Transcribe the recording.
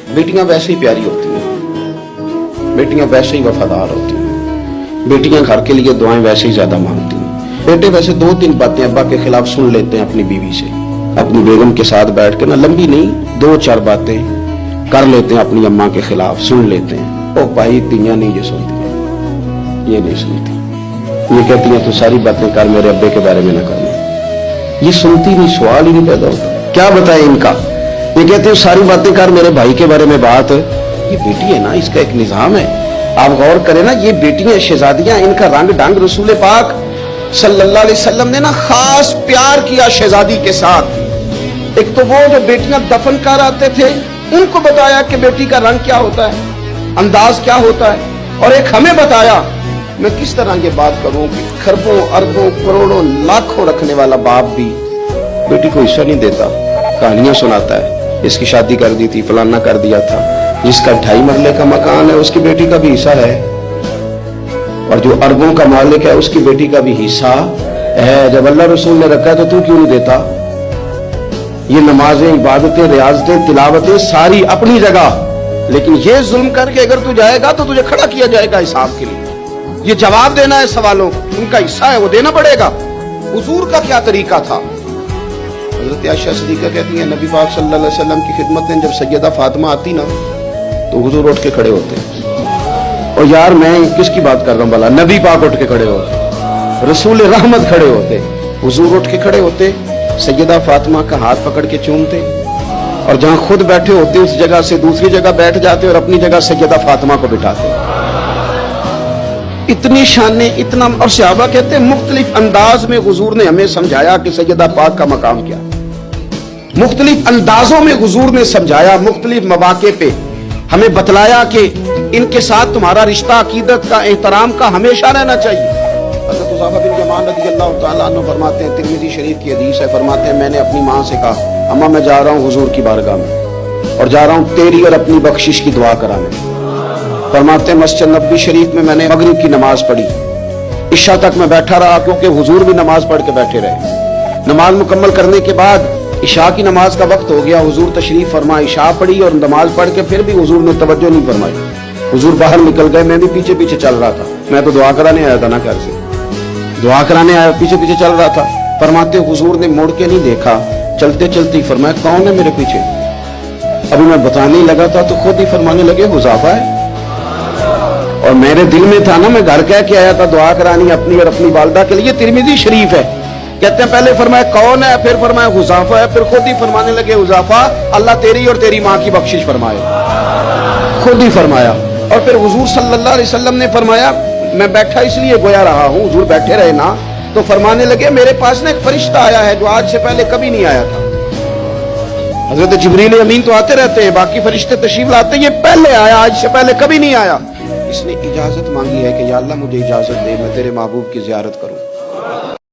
बेटियां वैसे ही प्यारी होती हैं, बेटियां वैसे ही वफादार होती हैं, बेटियां घर के लिए दुआएं वैसे ही ज्यादा मांगती हैं। बेटे वैसे 2-3 बातें अब्बा के खिलाफ सुन लेते हैं अपनी बीवी से, अपनी बेगम के साथ बैठ के ना, लंबी नहीं 2-4 बातें कर लेते हैं अपनी अम्मा के खिलाफ, सुन लेते हैं। ओ भाई तियां नहीं ये सुनती, ये नहीं सुनती, ये कहती है तू सारी बातें कर, मेरे अब्बे के बारे में ना करना। ये सुनती नहीं, सवाल ही नहीं पैदा होता, क्या बताए इनका। ये कहते हैं सारी बातें कर, मेरे भाई के बारे में बात। ये बेटी है ना, इसका एक निजाम है। आप गौर करें ना, ये बेटियां शहजादियां, इनका रंग ढंग रसूल पाक सल्लल्लाहु अलैहि वसल्लम ने ना खास प्यार किया शहजादी के साथ। एक तो वो जो बेटियां दफन कर आते थे, उनको बताया कि बेटी का रंग क्या होता है, अंदाज क्या होता है, और एक हमें बताया। मैं किस तरह ये बात करूं कि खरबों अरबों करोड़ों लाखों रखने वाला बाप भी बेटी को हिस्सा नहीं देता, कहानियां सुनाता है, इसकी शादी कर दी थी, फलाना कर दिया था, जिसका 2.5 मरले का मकान है उसकी बेटी का भी हिस्सा है, और जो अरबों का मालिक है उसकी बेटी का भी हिस्सा है। जब अल्लाह रसूल ने रखा है तो तू क्यों नहीं देता? ये नमाजें, इबादतें, रियाजतें, तिलावतें सारी अपनी जगह, लेकिन ये जुल्म करके अगर तू जाएगा तो तुझे खड़ा किया जाएगा हिसाब के लिए। ये जवाब देना है सवालों, उनका हिस्सा है, वो देना पड़ेगा। हुजूर का क्या तरीका था? हजरत आयशा सिद्दीका कहती है नबी पाक सल्लल्लाहु अलैहि वसल्लम की खिदमत में जब सैयदा फातिमा आती ना, तो हुजूर उठ के खड़े होते। और यार मैं किसकी बात कर रहा हूं भला, नबी पाक उठ के खड़े होते, रसूल रहमत खड़े होते, हुजूर उठ के खड़े होते, सैयदा फातिमा का हाथ पकड़ के चूमते, और जहां खुद बैठे होते उस जगह से दूसरी जगह बैठ जाते और अपनी जगह सैयदा फातिमा को बिठाते। इतनी शान, इतना। और सहाबा कहते हैं मुख्तलिफ अंदाज में हुजूर ने हमें समझाया कि सैयदा पाक का मकाम क्या, मुख्तलिफ अंदाजों में हुजूर ने समझाया, मुख्तलिफ मौके पे हमें बतलाया कि इनके साथ तुम्हारा रिश्ता अकीदत का, एहतराम का हमेशा रहना चाहिए। हज़रत हुज़ैफा बिन यमान रज़ियल्लाहु तआला अन्हु फरमाते हैं, तिरमिज़ी शरीफ की हदीस है, फरमाते हैं मैंने अपनी माँ से कहा अम्मा मैं जा रहा हूँ हुजूर की बारगाह में और जा रहा हूँ तेरी और अपनी बख्शिश की दुआ कराने। फरमाते हैं मस्जिद नबवी शरीफ में मैंने मगरिब की नमाज पढ़ी, इशा तक मैं बैठा रहा क्योंकि हुजूर भी नमाज पढ़ के बैठे रहे। नमाज मुकम्मल करने के बाद इशा की नमाज का वक्त हो गया, हुजूर तशरीफ फरमा, इशा पढ़ी और नमाज पढ़ के फिर भी हुजूर ने तवज्जो नहीं फरमाई। हुजूर बाहर निकल गए, मैं भी पीछे पीछे चल रहा था, मैं तो दुआ कराने आया था ना, घर से दुआ कराने आया, पीछे पीछे चल रहा था। फरमाते हुजूर ने मुड़ के नहीं देखा, चलते चलते फरमाया कौन है मेरे पीछे? अभी मैं बताने लगा था तो खुद ही फरमाने लगे हुज़ैफा है। और मेरे दिल में था ना, मैं घर कह के आया था दुआ करानी अपनी और अपनी वालदा के लिए। तिरमिज़ी शरीफ है, कहते हैं पहले फरमाया कौन है, फिर फरमाया हुज़ैफा है, फिर खुद ही फरमाने लगे हुज़ैफा अल्लाह तेरी और तेरी माँ की बख्शिश फरमाए, खुद ही फरमाया। और फिर हुजूर सल्लल्लाहु अलैहि वसल्लम ने फरमाया मैं बैठा इसलिए गोया रहा हूँ, हुजूर बैठे रहे ना, तो फरमाने लगे मेरे पास ना एक फरिश्ता आया है जो आज से पहले कभी नहीं आया था। हजरत जिब्रील अमीन तो आते रहते हैं, बाकी फरिश्ते तशरीफ लाते हैं, ये पहले आया, आज से पहले कभी नहीं आया। इसने इजाजत मांगी है कि या अल्लाह मुझे इजाजत दे मैं तेरे महबूब की ज़ियारत करूं।